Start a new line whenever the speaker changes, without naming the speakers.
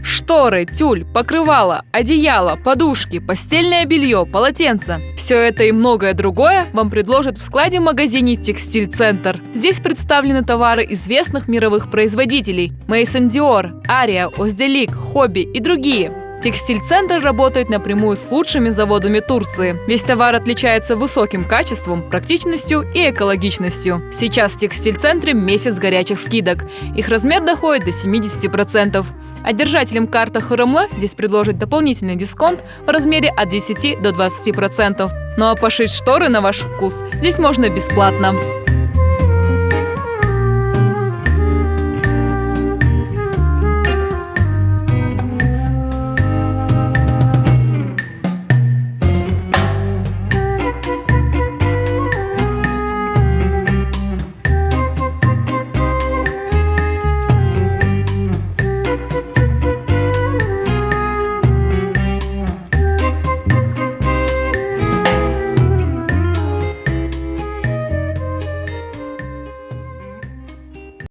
Шторы, тюль, покрывало, одеяло, подушки, постельное белье, полотенца. Все это и многое другое вам предложат в складе-магазине «Текстиль-центр». Здесь представлены товары известных мировых производителей – Maison Dior, Aria, Озделик, Хобби и другие. «Текстиль-центр» работает напрямую с лучшими заводами Турции. Весь товар отличается высоким качеством, практичностью и экологичностью. Сейчас в «Текстиль-центре» месяц горячих скидок. Их размер доходит до 70%. А держателям карты ХРМЛ здесь предложат дополнительный дисконт в размере от 10 до 20%. Ну а пошить шторы на ваш вкус здесь можно бесплатно.